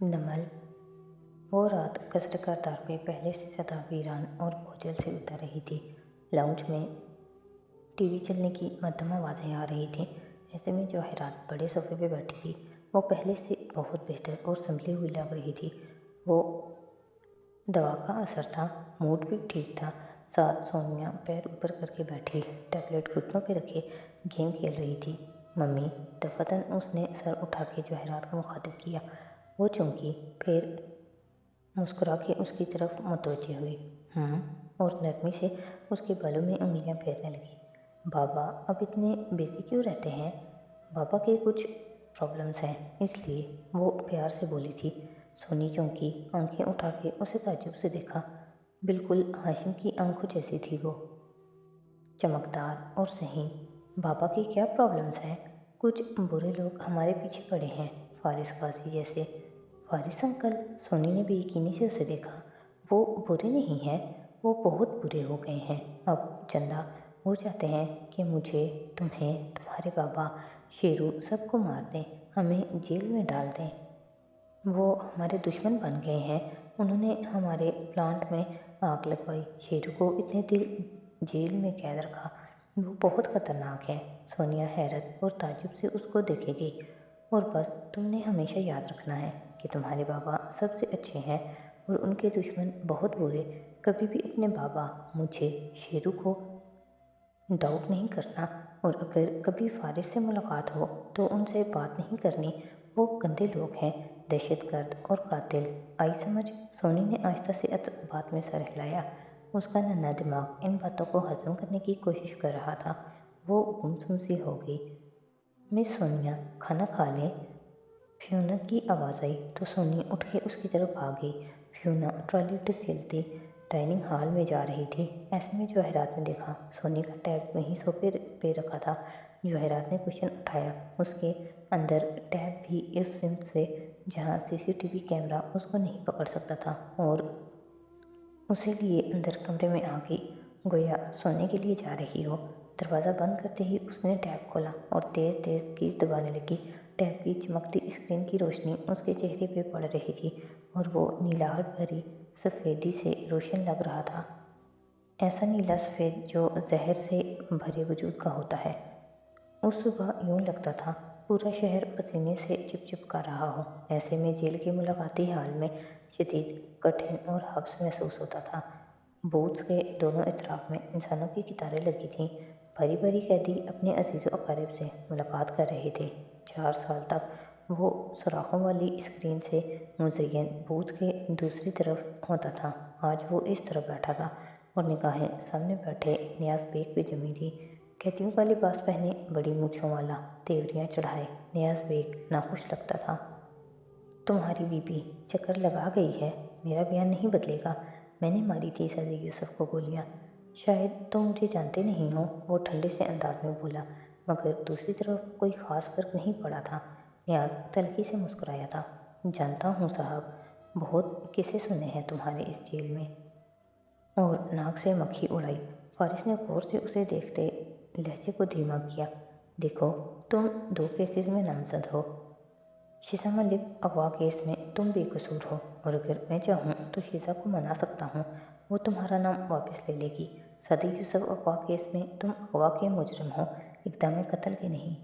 नमल। वो रात कसर करतार पे पहले से ज़्यादा वीरान और बोझिल से उतर रही थी। लाउंज में टीवी चलने की मध्यम आवाज़ें आ रही थीं। ऐसे में जवाहरात बड़े सोफे पे बैठी थी। वो पहले से बहुत बेहतर और संभली हुई लग रही थी। वो दवा का असर था, मूड भी ठीक था। साथ सोनिया पैर ऊपर करके बैठी, टैबलेट घुटनों पे रखे गेम खेल रही थी। मम्मी, दफातन उसने सर उठा के जवाहरात को मुखातिब किया। वो चौंकी, फिर मुस्कुरा के उसकी तरफ मुतवज्जे हुई। और नरमी से उसके बालों में उंगलियां फेरने लगी। बाबा अब इतने बिजी क्यों रहते हैं? बाबा के कुछ प्रॉब्लम्स हैं, इसलिए वो प्यार से बोली थी। सोनी चौंकी, आंखें उठा के उसे ताज्जुब से देखा। बिल्कुल हाशिम की आंखों जैसी थी वो, चमकदार और सही। बाबा की क्या प्रॉब्लम्स हैं? कुछ बुरे लोग हमारे पीछे पड़े हैं, फारिस काजी जैसे। फारिस अंकल? सोनी ने बेयकीनी से उसे देखा। वो बुरे नहीं हैं, वो बहुत बुरे हो गए हैं अब चंदा। वो चाहते हैं कि मुझे, तुम्हें, तुम्हारे बाबा, शेरू सबको मार दें, हमें जेल में डाल दें। वो हमारे दुश्मन बन गए हैं। उन्होंने हमारे प्लांट में आग लगवाई, शेरू को इतने दिन जेल में कैद रखा। वो बहुत खतरनाक है। सोनिया हैरत और ताज्जुब से उसको देखेगी। और बस तुमने हमेशा याद रखना है कि तुम्हारे बाबा सबसे अच्छे हैं और उनके दुश्मन बहुत बुरे। कभी भी अपने बाबा, मुझे, शेरू को डाउट नहीं करना। और अगर कभी फारिस से मुलाकात हो तो उनसे बात नहीं करनी। वो गंदे लोग हैं, दहशतगर्द और कातिल। आई समझ? सोनी ने आहिस्ता से बात में सर हिलाया। उसका नन्हा दिमाग इन बातों को हजम करने की कोशिश कर रहा था। वो गुमसुम सी हो गई। मिस सोनिया, खाना खा लें? फ्यूना की आवाज़ आई तो सोनी उठ के उसकी तरफ भाग गई। फ्यूना ट्रॉली खेलती डाइनिंग हॉल में जा रही थी। ऐसे में जवाहरात ने देखा, सोनी का टैब वहीं सोफे पे रखा था। जवाहरात ने क्वेश्चन उठाया, उसके अंदर टैब भी इस सिम से जहाँ सीसीटीवी कैमरा उसको नहीं पकड़ सकता था, और उसे लिए अंदर कमरे में आ गई, गोया सोने के लिए जा रही हो। दरवाज़ा बंद करते ही उसने टैब खोला और तेज़ तेज़ कीज दबाने लगी। टैब की चमकती स्क्रीन की रोशनी उसके चेहरे पे पड़ रही थी और वो नीलाहट भरी सफ़ेदी से रोशन लग रहा था। ऐसा नीला सफ़ेद जो जहर से भरे वजूद का होता है। उस सुबह यूं लगता था पूरा शहर पसीने से चिपचिपका रहा हो। ऐसे में जेल के मुलाकाती हाल में शदीद, कठिन और हब्स महसूस होता था। बूथ्स के दोनों इतराफ में इंसानों की कतारें लगी थीं। बारी बारी कैदी अपने अजीज़ व अकारिब से मुलाकात कर रहे थे। 4 साल तक वो सुराखों वाली स्क्रीन से मुज़य्यन बूथ के दूसरी तरफ होता था। आज वो इस तरफ बैठा था और निगाहें सामने बैठे नियाज बेग पे जमी थी। कैदियों का लिबास पहने, बड़ी मूँछों वाला, तेवरियाँ चढ़ाए नियाज बेग नाखुश लगता था। तुम्हारी बीबी चक्कर लगा गई है, मेरा बयान नहीं बदलेगा। मैंने मारी थी सदी यूसुफ को गोलियां। शायद तुम मुझे जानते नहीं हो, वो ठंडे से अंदाज में बोला। मगर दूसरी तरफ कोई ख़ास फर्क नहीं पड़ा था। नियाज तल्खी से मुस्कुराया था। जानता हूँ साहब, बहुत किस्से सुने हैं तुम्हारे इस जेल में। और नाक से मक्खी उड़ाई। फारिस ने गौर से उसे देखते लहजे को धीमा किया। देखो, तुम 2 केसेस में नामजद हो। शीशा मलिक अगवा केस में तुम बेकसूर हो, और अगर मैं चाहूँ तो शीशा को मना सकता हूँ, वो तुम्हारा नाम वापस ले लेगी। सदी यूसुफ अगवा केस में तुम अगवा के मुजरिम हो, इक़दाम कत्ल के नहीं।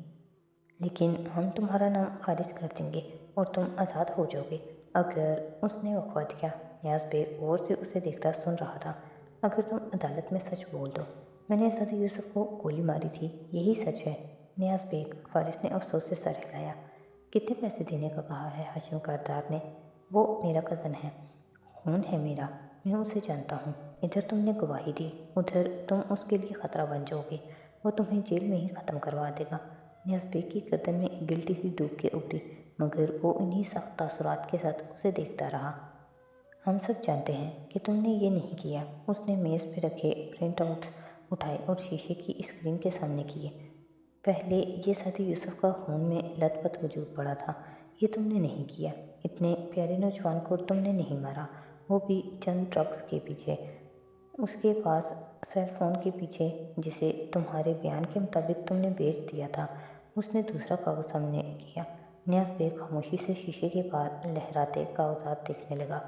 लेकिन हम तुम्हारा नाम खारिज कर देंगे और तुम आज़ाद हो जाओगे अगर। उसने वक़्फ़ा दिया। नियाज बेग गौर से उसे देखता सुन रहा था। अगर तुम अदालत में सच बोल दो, मैंने सदी यूसुफ को गोली मारी थी, यही सच है। नियाज बेग, फारिस ने अफसोस से सर हिलाया। कितने पैसे देने का कहा है हाशिम कारदार ने? वो मेरा कज़न है, खून है मेरा, मैं उसे जानता हूँ। इधर तुमने गवाही दी, उधर तुम उसके लिए ख़तरा बन जाओगे। वो तुम्हें जेल में ही ख़त्म करवा देगा। नियाज बेग की गर्दन में गिल्टी सी डूब के उठी, मगर वो इन्हीं सख्त तासुरात के साथ उसे देखता रहा। हम सब जानते हैं कि तुमने ये नहीं किया। उसने मेज़ पे रखे प्रिंट आउट्स उठाए और शीशे की स्क्रीन के सामने किए। पहले ये सदी यूसुफ का खून में लथपथ वजूद पड़ा था। ये तुमने नहीं किया। इतने प्यारे नौजवान को तुमने नहीं मारा, वो भी चंद ड्रग्स के पीछे, उसके पास सेल फोन के पीछे, जिसे तुम्हारे बयान के मुताबिक तुमने बेच दिया था। उसने दूसरा कागज़ सामने किया। نیاز بیگ خاموشی سے شیشے کے پار لہراتے کاغذات دیکھنے لگا۔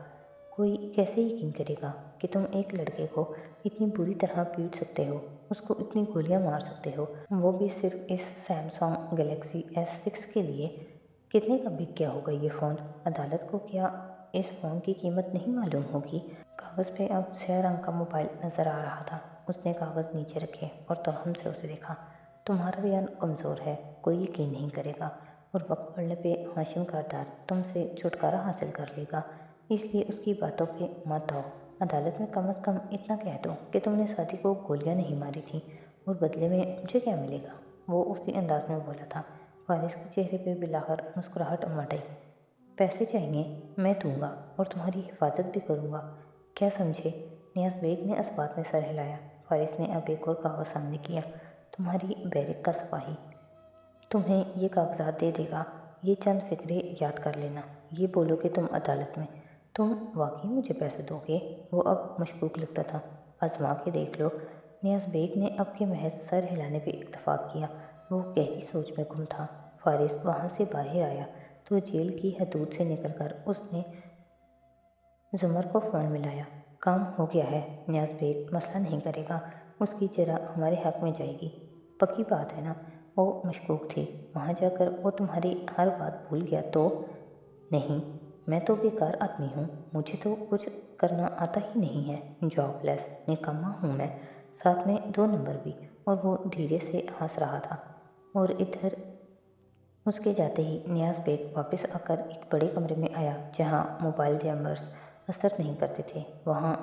کوئی کیسے یقین کرے گا کہ تم ایک لڑکے کو اتنی بری طرح پیٹ سکتے ہو، اس کو اتنی گولیاں مار سکتے ہو، وہ بھی صرف اس سیمسنگ گلیکسی S6 کے لیے۔ کتنے کا بک گیا ہوگا یہ فون؟ عدالت کو کیا اس فون کی قیمت نہیں معلوم ہوگی؟ کاغذ پہ اب سیاہ رنگ کا موبائل نظر آ رہا تھا۔ اس نے کاغذ نیچے رکھے اور توہم سے اسے دیکھا۔ تمہارا بیان کمزور ہے، کوئی یقین نہیں کرے گا، اور وقت پڑنے پہ ہاشم کاردار تم سے چھٹکارا حاصل کر لے گا، اس لیے اس کی باتوں پہ مت آؤ۔ عدالت میں کم از کم اتنا کہہ دو کہ تم نے ساتھی کو گولیاں نہیں ماری تھیں، اور بدلے میں مجھے کیا ملے گا؟ وہ اسی انداز میں بولا تھا۔ فارس کے چہرے پہ بلاخر مسکراہٹ امڑ آئی۔ پیسے چاہیے؟ میں دوں گا، اور تمہاری حفاظت بھی کروں گا۔ کیا سمجھے؟ نیاز بیگ نے اس بات میں سر ہلایا۔ فارس نے اب ایک اور کاغذ سامنے کیا۔ تمہاری بیرک کا سپاہی تمہیں یہ کاغذات دے دے گا، یہ چند فقرے یاد کر لینا، یہ بولو کہ تم عدالت میں۔ تم واقعی مجھے پیسے دو گے؟ وہ اب مشکوک لگتا تھا۔ آزما کے دیکھ لو۔ نیاز بیگ نے اب کے محض سر ہلانے پہ اتفاق کیا۔ وہ گہری سوچ میں گم تھا۔ فارس وہاں سے باہر آیا تو جیل کی حدود سے نکل کر اس نے زمر کو فون ملایا۔ کام ہو گیا ہے، نیاز بیگ مسئلہ نہیں کرے گا، اس کی جرح ہمارے حق میں جائے گی۔ پکی بات ہے نا؟ وہ مشکوک تھی۔ وہاں جا کر وہ تمہاری ہر بات بھول گیا تو؟ نہیں، میں تو بیکار آدمی ہوں، مجھے تو کچھ کرنا آتا ہی نہیں ہے، جاب لیس نکما ہوں میں، ساتھ میں 2 نمبر بھی۔ اور وہ دھیرے سے ہنس رہا تھا۔ اور ادھر اس کے جاتے ہی نیاز بیگ واپس آ کر ایک بڑے کمرے میں آیا جہاں موبائل جیمرز اثر نہیں کرتے تھے۔ وہاں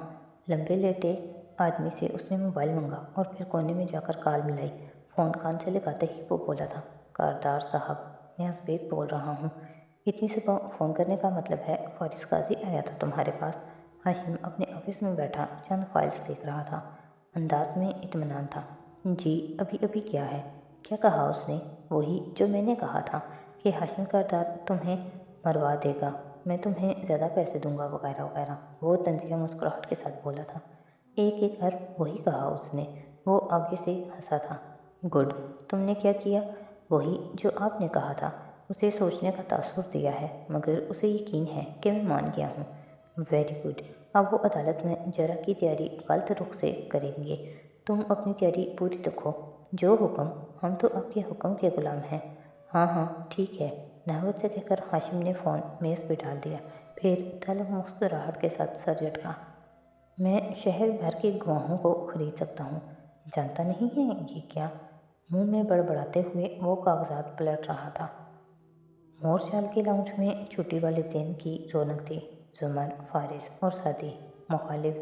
لمبے لیٹے آدمی سے اس نے موبائل مانگا اور پھر کونے میں جا کر کال ملائی۔ فون کان سے لگاتے ہی وہ بولا تھا۔ کاردار صاحب، نیاز بیگ بول رہا ہوں۔ اتنی صبح فون کرنے کا مطلب ہے فارس قاضی آیا تھا تمہارے پاس؟ ہاشم اپنے آفس میں بیٹھا چند فائلز دیکھ رہا تھا۔ انداز میں اطمینان تھا۔ جی، ابھی ابھی کیا ہے؟ کیا کہا اس نے؟ وہی جو میں نے کہا تھا کہ ہاشم کاردار تمہیں مروا دے گا، میں تمہیں زیادہ پیسے دوں گا وغیرہ وغیرہ۔ وہ طنزیہ مسکراہٹ کے ساتھ بولا تھا۔ ایک ایک حرف وہی کہا اس نے۔ وہ آگے سے ہنسا تھا۔ گڈ، تم نے کیا کیا؟ وہی جو آپ نے کہا تھا۔ اسے سوچنے کا تاثر دیا ہے، مگر اسے یقین ہے کہ میں مان گیا ہوں۔ ویری گڈ، اب وہ عدالت میں جرح کی تیاری غلط رخ سے کریں گے۔ تم اپنی تیاری پوری رکھو۔ جو حکم، ہم تو آپ کے حکم کے غلام ہیں۔ ہاں ہاں ٹھیک ہے، نحوت سے کہہ کر ہاشم نے فون میز پہ ڈال دیا، پھر طلب مسکراہٹ کے ساتھ سر جھٹکا۔ میں شہر بھر کے گواہوں کو خرید سکتا ہوں۔ جانتا نہیں ہے یہ کیا؟ منہ میں بڑبڑاتے ہوئے وہ کاغذات پلٹ رہا تھا۔ مورچال کے لاؤنج میں چھٹی والے دن کی رونق تھی۔ زمر، فارس اور سعدی مخالف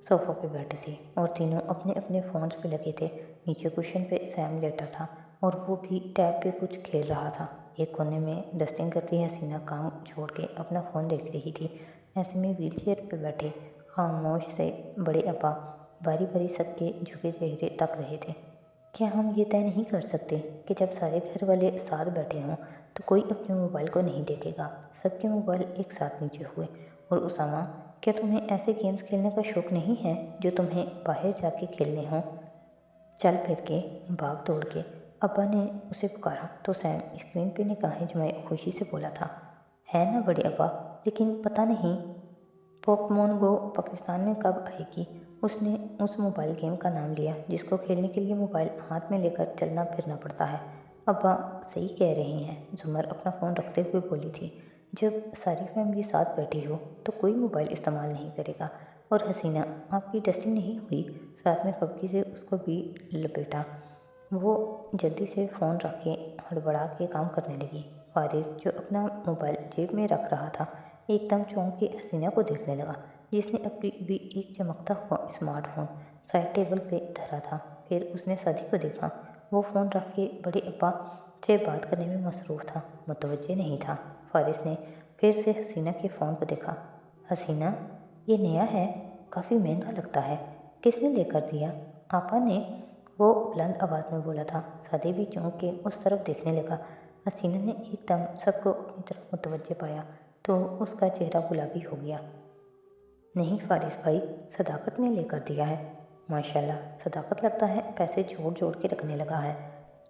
صوفوں پہ بیٹھے تھے اور تینوں اپنے اپنے فونز پہ لگے تھے۔ نیچے کشن پہ سیم لیٹا تھا اور وہ بھی ٹیب پہ کچھ کھیل رہا تھا۔ ایک کونے میں ڈسٹنگ کرتی حسینہ کام چھوڑ کے اپنا فون دیکھ رہی تھی۔ ایسے میں ویل چیئر پہ بیٹھے خاموش سے بڑے ابا باری باری سب کے جھکے چہرے تک رہے تھے۔ کیا ہم یہ طے نہیں کر سکتے کہ جب سارے گھر والے ساتھ بیٹھے ہوں تو کوئی اپنے موبائل کو نہیں دیکھے گا؟ سب کے موبائل ایک ساتھ نیچے ہوئے۔ اور اسامہ، کیا تمہیں ایسے گیمز کھیلنے کا شوق نہیں ہے جو تمہیں باہر جا کے کھیلنے ہوں؟ چل پھر کے، بھاگ دوڑ کے؟ ابا نے اسے پکارا تو سیم اسکرین پہ نگاہیں جمائے خوشی سے بولا تھا۔ ہے نا بڑے ابا، لیکن پتہ نہیں پوکیمون گو پاکستان میں کب آئے گی؟ اس نے اس موبائل گیم کا نام لیا جس کو کھیلنے کے لیے موبائل ہاتھ میں لے کر چلنا پھرنا پڑتا ہے۔ ابا صحیح کہہ رہے ہیں، زمر اپنا فون رکھتے ہوئے بولی تھی۔ جب ساری فیملی ساتھ بیٹھی ہو تو کوئی موبائل استعمال نہیں کرے گا۔ اور حسینہ، آپ کی ڈسٹنگ نہیں ہوئی؟ ساتھ میں خفگی سے اس کو بھی لپیٹا۔ وہ جلدی سے فون رکھ کے ہڑبڑا کے کام کرنے لگی۔ فارس، جو اپنا موبائل جیب میں رکھ رہا تھا، ایک دم چونک کے حسینہ کو دیکھنے لگا جس نے ابھی بھی ایک چمکتا ہوا اسمارٹ فون سائڈ ٹیبل پہ دھرا تھا۔ پھر اس نے سعدی کو دیکھا۔ وہ فون رکھ کے بڑے ابا سے بات کرنے میں مصروف تھا، متوجہ نہیں تھا۔ فارس نے پھر سے حسینہ کے فون کو دیکھا۔ حسینہ، یہ نیا ہے، کافی مہنگا لگتا ہے، کس نے لے کر دیا؟ آپا نے، وہ بلند آواز میں بولا تھا۔ سعدی بھی چونک کے اس طرف دیکھنے لگا۔ حسینہ نے ایک دم سب کو اپنی طرف متوجہ پایا تو اس کا چہرہ گلابی ہو گیا۔ نہیں فارس بھائی، صداقت نے لے کر دیا ہے۔ ماشاءاللہ، صداقت لگتا ہے پیسے جوڑ جوڑ کے رکھنے لگا ہے۔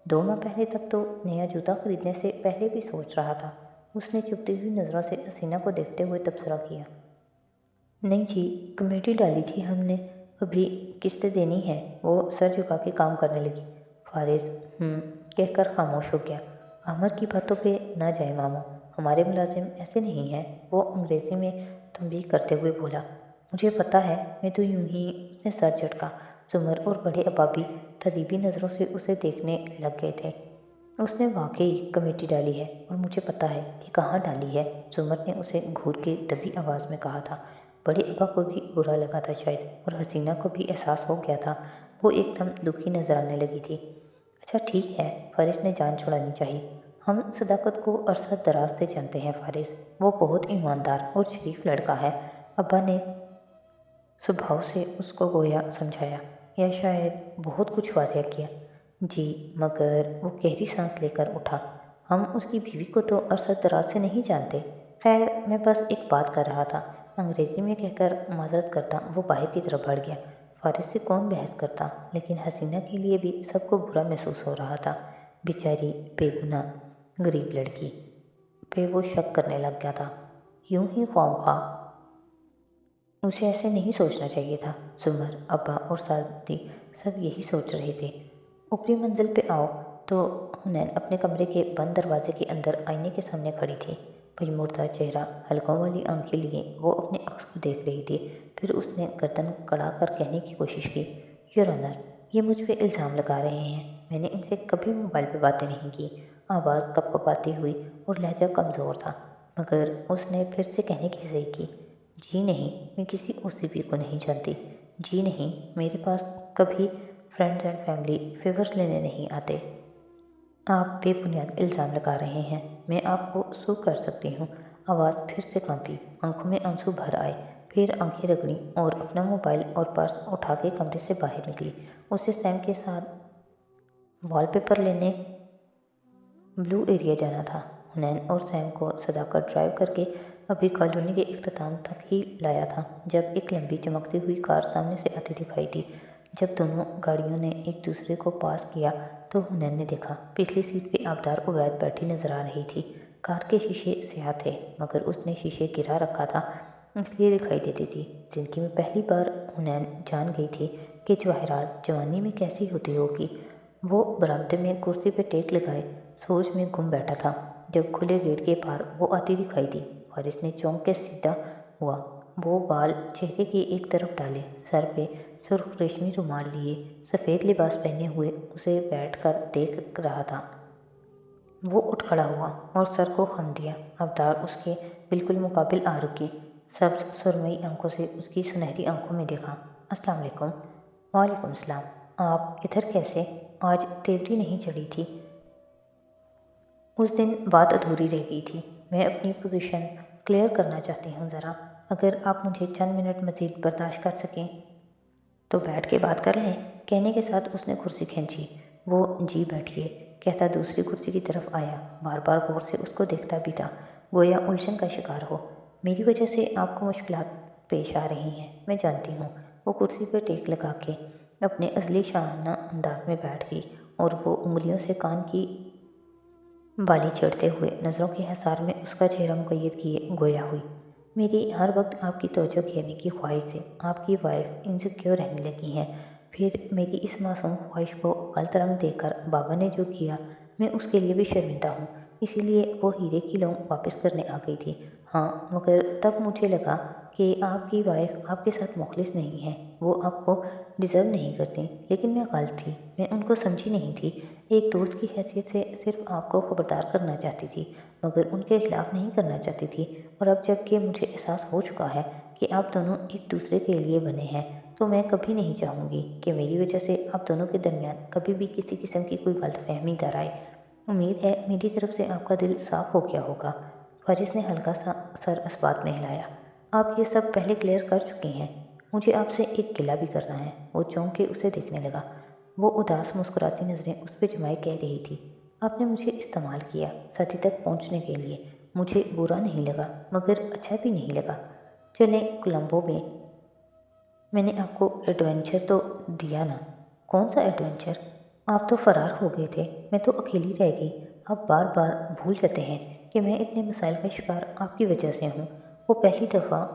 2 माह पहले तक तो नया जूता खरीदने से पहले भी सोच रहा था। उसने चुभती हुई नज़रों से हसीना को देखते हुए तबसरा किया। नहीं जी, कमेटी डाली थी हमने, अभी किस्तें देनी है। वो सर झुका के काम करने लगी। फारिस कहकर खामोश हो गया। आमिर की बातों पे ना जाए मामू, हमारे मुलाजिम ऐसे नहीं हैं। वो अंग्रेज़ी में तंबीह करते हुए बोला। मुझे पता है, मैं तो यूं ही। उसने सर झटका। सुमर और बड़े अब्बा भी तदीबी नज़रों से उसे देखने लग गए थे। उसने वाकई कमेटी डाली है और मुझे पता है कि कहाँ डाली है, सुमर ने उसे घूर के दबी आवाज़ में कहा था। बड़े अब्बा को भी बुरा लगा था शायद, और हसीना को भी एहसास हो गया था। वो एकदम दुखी नजर आने लगी थी। अच्छा ठीक है, फारिस ने जान छुड़ानी चाहिए। हम सदाकत को अरसा दराज से जानते हैं फारिस, वो बहुत ईमानदार और शरीफ लड़का है। अब्बा ने स्वभाव से उसको गोया समझाया, या शायद बहुत कुछ वाज़िया किया। जी, मगर वो गहरी सांस लेकर उठा। हम उसकी बीवी को तो अरसा दराज से नहीं जानते। खैर, मैं बस एक बात कर रहा था। अंग्रेज़ी में कहकर माजरत करता वो बाहर की तरफ बढ़ गया। फारिस से कौन बहस करता, लेकिन हसीना के लिए भी सबको बुरा महसूस हो रहा था। बेचारी बेगुनाह गरीब लड़की पे वो शक करने लग गया था। यूं ही ख्वामख्वाह उसे ऐसे नहीं सोचना चाहिए था। सुमर, अब्बा और सादी सब यही सोच रहे थे। ऊपरी मंजिल पे आओ तो हुनैन अपने कमरे के बंद दरवाजे के अंदर आईने के सामने खड़ी थी। पजमुर्दा चेहरा, हलकों वाली आंखें लिए वो अपने अक्स को देख रही थी। फिर उसने गर्दन कड़ा कर कहने की कोशिश की, योर ऑनर, ये मुझ पे इल्ज़ाम लगा रहे हैं। मैंने इनसे कभी मोबाइल पे बातें नहीं की। आवाज़ कपकपाती हुई और लहजा कमज़ोर था, मगर उसने फिर से कहने की सही की। जी नहीं, मैं किसी ओसीपी को नहीं जानती। जी नहीं, मेरे पास कभी फ्रेंड्स एंड फैमिली फेवर्स लेने नहीं आते। आप बेबुनियाद इल्ज़ाम लगा रहे हैं। मैं आपको सू कर सकती हूँ। आवाज़ फिर से कांपी, आंखों में आंसू भर आए। फिर आंखें रगड़ी और अपना मोबाइल और पर्स उठा के कमरे से बाहर निकली। उसे सैम के साथ वॉलपेपर लेने ब्लू एरिया जाना था। हुनैन और सैम को सदाकत ड्राइव करके अभी कॉलोनी के इख्तिताम तक ही लाया था, जब एक लंबी चमकती हुई कार सामने से आती दिखाई दी। जब दोनों गाड़ियों ने एक दूसरे को पास किया तो हुनैन ने देखा पिछली सीट पे आबदार उवैद बैठी नजर आ रही थी। कार के शीशे स्याह थे, मगर उसने शीशे गिरा रखा था, इसलिए दिखाई देती थी। जिंदगी में पहली बार हुनैन जान गई थी कि जवाहरात जवानी में कैसी होती होगी। वो बरामदे में कुर्सी पे टेक लगाए सोच में गुम बैठा था, जब खुले गेट के पार वो आती दिखाई दी। फारिस ने चौंक के सीधा हुआ। वो बाल चेहरे की एक तरफ डाले, सर पे सुर्ख रेशमी रुमाल लिए, सफ़ेद लिबास पहने हुए उसे बैठकर देख रहा था। वो उठ खड़ा हुआ और सर को खम दिया। अवतार उसके बिल्कुल मुकाबिल आ रुकी, सब्ज सुरमई आंखों से उसकी सुनहरी आंखों में देखा। अस्सलाम वालेकुम। वालेकुम सलाम। आप इधर कैसे? आज तेवरी नहीं चढ़ी थी। उस दिन बात अधूरी रह गई थी। मैं अपनी पोजीशन क्लियर करना चाहती हूँ ज़रा। अगर आप मुझे चंद मिनट मज़ीद बर्दाश्त कर सकें तो बैठ के बात कर लें। कहने के साथ उसने कुर्सी खींची। वो जी बैठिए कहता दूसरी कुर्सी की तरफ आया, बार बार गौर से उसको देखता भी था, गोया उलझन का शिकार हो। मेरी वजह से आपको मुश्किलात पेश आ रही हैं, मैं जानती हूँ। वो कुर्सी पर टेक लगा के अपने असली शाहाना अंदाज में बैठ गई और वो उंगलियों से कान की बाली चढ़ते हुए नज़रों के हिसार में उसका चेहरा मुक़य्यद किए गोया हुई। मेरी हर वक्त आपकी तवज्जो घेरने की ख्वाहिश से आपकी वाइफ इनसिक्योर रहने लगी हैं। फिर मेरी इस मासूम ख्वाहिश को गलत रंग देकर बाबा ने जो किया, मैं उसके लिए भी शर्मिंदा हूँ। इसीलिए वो हीरे की लौंग वापस करने आ गई थी। हाँ, मगर तब मुझे लगा कि आपकी वाइफ आपके साथ मुखलिस नहीं है, वो आपको डिज़र्व नहीं करती। लेकिन मैं गलत थी, मैं उनको समझी नहीं थी। एक दोस्त की हैसियत से सिर्फ आपको खबरदार करना चाहती थी, मगर उनके खिलाफ नहीं करना चाहती थी। और अब जबकि मुझे एहसास हो चुका है कि आप दोनों एक दूसरे के लिए बने हैं, तो मैं कभी नहीं चाहूँगी कि मेरी वजह से आप दोनों के दरमियान कभी भी किसी किस्म की कोई गलतफहमी दर आए। उम्मीद है मेरी तरफ से आपका दिल साफ हो गया होगा। फारिस ने हल्का सा सर इस्बात में हिलाया। आप ये सब पहले क्लियर कर चुकी हैं, मुझे आपसे एक गिला भी करना है। वो चौंक के उसे देखने लगा। वो उदास मुस्कुराती नज़रें उस पर जमाए कह रही थी, आपने मुझे इस्तेमाल किया सती तक पहुंचने के लिए। मुझे बुरा नहीं लगा, मगर अच्छा भी नहीं लगा। चलें कोलंबो में। मैंने आपको एडवेंचर तो दिया ना। कौन सा एडवेंचर? آپ تو فرار ہو گئے تھے، میں تو اکیلی رہ گئی۔ آپ بار بار بھول جاتے ہیں کہ میں اتنے مسائل کا شکار آپ کی وجہ سے ہوں۔ وہ پہلی دفعہ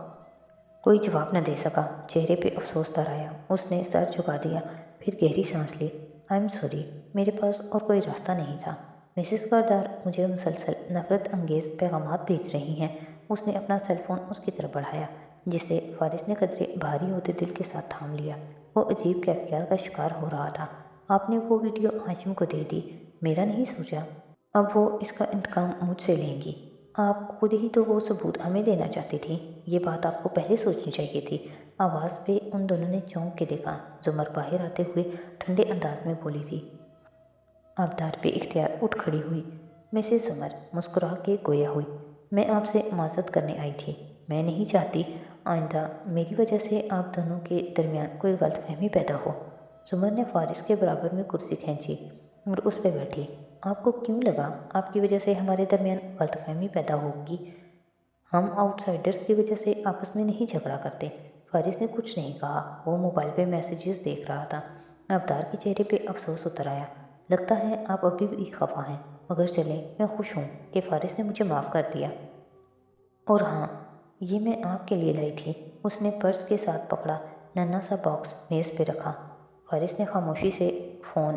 کوئی جواب نہ دے سکا، چہرے پہ افسوس طر آیا۔ اس نے سر جھکا دیا، پھر گہری سانس لی۔ آئی ایم سوری، میرے پاس اور کوئی راستہ نہیں تھا۔ مسز کردار مجھے مسلسل نفرت انگیز پیغامات بھیج رہی ہیں۔ اس نے اپنا سیل فون اس کی طرف بڑھایا، جسے فارس نے قدرے بھاری ہوتے دل کے ساتھ تھام لیا۔ وہ عجیب کیفیات کا شکار ہو رہا تھا۔ آپ نے وہ ویڈیو ہاشم کو دے دی، میرا نہیں سوچا اب وہ اس کا انتقام مجھ سے لیں گی۔ آپ خود ہی تو وہ ثبوت ہمیں دینا چاہتی تھی، یہ بات آپ کو پہلے سوچنی چاہیے تھی۔ آواز پہ ان دونوں نے چونک کے دیکھا۔ زمر باہر آتے ہوئے ٹھنڈے انداز میں بولی تھی۔ آبدار بے اختیار اٹھ کھڑی ہوئی۔ مسز زمر مسکرا کے گویا ہوئی، میں آپ سے معذرت کرنے آئی تھی۔ میں نہیں چاہتی آئندہ میری وجہ سے آپ دونوں کے درمیان کوئی غلط فہمی پیدا ہو۔ زمر نے فارس کے برابر میں کرسی کھینچی اور اس پہ بیٹھی۔ آپ کو کیوں لگا آپ کی وجہ سے ہمارے درمیان غلط فہمی پیدا ہوگی؟ ہم آؤٹ سائڈرز کی وجہ سے آپس میں نہیں جھگڑا کرتے۔ فارس نے کچھ نہیں کہا، وہ موبائل پہ میسیجز دیکھ رہا تھا۔ آبدار کے چہرے پہ افسوس اتر آیا۔ لگتا ہے آپ ابھی بھی خفا ہیں، مگر چلیں میں خوش ہوں کہ فارس نے مجھے معاف کر دیا۔ اور ہاں، یہ میں آپ کے لیے لائی تھی۔ اس نے پرس کے ساتھ پکڑا ننھا سا باکس میز پہ رکھا۔ فارس نے خاموشی سے فون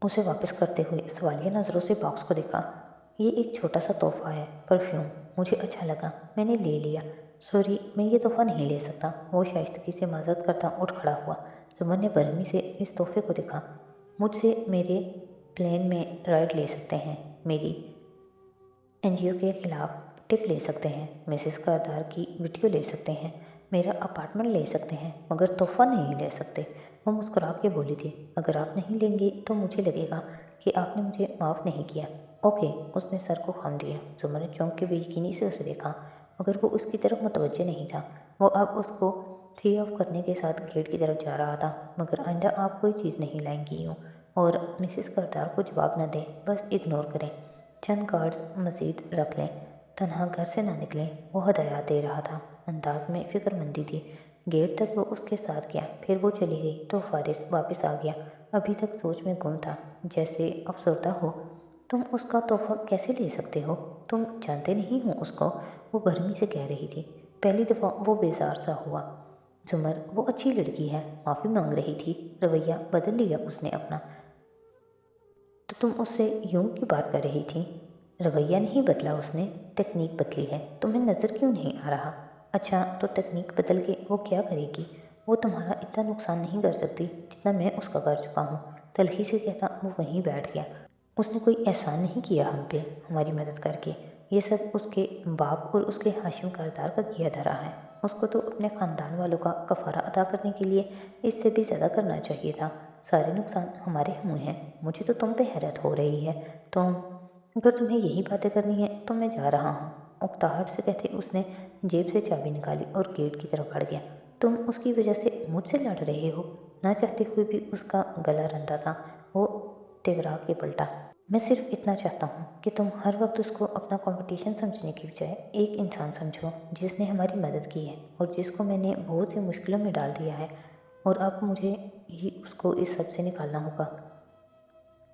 اسے واپس کرتے ہوئے سوالیہ نظروں سے باکس کو دیکھا۔ یہ ایک چھوٹا سا تحفہ ہے، پرفیوم، مجھے اچھا لگا، میں نے لے لیا۔ سوری، میں یہ تحفہ نہیں لے سکتا۔ وہ شائستگی سے معذرت کرتا اٹھ کھڑا ہوا۔ زمر نے برہمی سے اس تحفے کو دیکھا۔ مجھ سے میرے پلین میں رائڈ لے سکتے ہیں، میری NGO کے خلاف ٹپ لے سکتے ہیں، مسز کردار کی ویڈیو لے سکتے ہیں، میرا اپارٹمنٹ لے سکتے ہیں، مگر تحفہ نہیں لے سکتے۔ وہ مسکرا کے بولی تھی، اگر آپ نہیں لیں گی تو مجھے لگے گا کہ آپ نے مجھے معاف نہیں کیا۔ اوکے، اس نے سر کو خم دیا۔ زمر نے چونک کے بے یقینی سے اسے دیکھا، مگر وہ اس کی طرف متوجہ نہیں تھا۔ وہ اب اس کو سی آف کرنے کے ساتھ گیٹ کی طرف جا رہا تھا۔ مگر آئندہ آپ کوئی چیز نہیں لائیں گی یوں، اور مسز کردار کو جواب نہ دیں، بس اگنور کریں۔ چند کارڈز مزید رکھ لیں، تنہا گھر سے نہ نکلیں۔ وہ ہدایات دے رہا تھا، انداز میں فکر مندی تھی۔ گیٹ تک وہ اس کے ساتھ گیا، پھر وہ چلی گئی تو فارس واپس آ گیا، ابھی تک سوچ میں گم تھا، جیسے افسردہ ہو۔ تم اس کا تحفہ کیسے لے سکتے ہو؟ تم جانتے نہیں ہو اس کو، وہ برہمی سے کہہ رہی تھی۔ پہلی دفعہ وہ بیزار سا ہوا۔ زمر، وہ اچھی لڑکی ہے، معافی مانگ رہی تھی، رویہ بدل لیا اس نے اپنا۔ تو تم اس سے یوں کی بات کر رہی تھی؟ رویہ نہیں بدلا اس نے، تکنیک بدلی ہے۔ تمہیں نظر کیوں نہیں آ رہا؟ اچھا تو تکنیک بدل کے وہ کیا کرے گی؟ وہ تمہارا اتنا نقصان نہیں کر سکتی جتنا میں اس کا کر چکا ہوں۔ تلخی سے کہتا وہ وہیں بیٹھ گیا۔ اس نے کوئی احسان نہیں کیا ہم پہ ہماری مدد کر کے، یہ سب اس کے باپ اور اس کے ہاشم کردار کا کیا دھرا ہے۔ اس کو تو اپنے خاندان والوں کا کفارہ ادا کرنے کے لیے اس سے بھی زیادہ کرنا چاہیے تھا۔ سارے نقصان ہمارے ہوئے ہیں، مجھے تو تم پہ حیرت ہو رہی ہے۔ اگر تمہیں یہی باتیں کرنی ہیں تو میں جا رہا ہوں۔ اکتاہٹ سے کہتے اس نے جیب سے چابی نکالی اور گیٹ کی طرف بڑھ گیا۔ تم اس کی وجہ سے مجھ سے لڑ رہے ہو؟ نہ چاہتے ہوئے بھی اس کا گلا رندا تھا، وہ تیورا کے پلٹا۔ میں صرف اتنا چاہتا ہوں کہ تم ہر وقت اس کو اپنا کمپٹیشن سمجھنے کی بجائے ایک انسان سمجھو جس نے ہماری مدد کی ہے اور جس کو میں نے بہت سی مشکلوں میں ڈال دیا ہے، اور اب مجھے ہی اس کو اس سب سے نکالنا ہوگا۔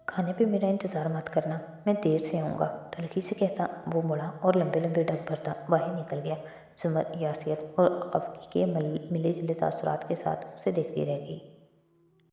کھانے پہ میرا انتظار مت کرنا، میں دیر سے آؤں گا۔ تلخی سے کہتا وہ مڑا اور لمبے لمبے ڈگ بھرتا باہر نکل گیا۔ زمر یاسیت اور خفگی کے ملے جلے تاثرات کے ساتھ اسے دیکھتی رہ گئی۔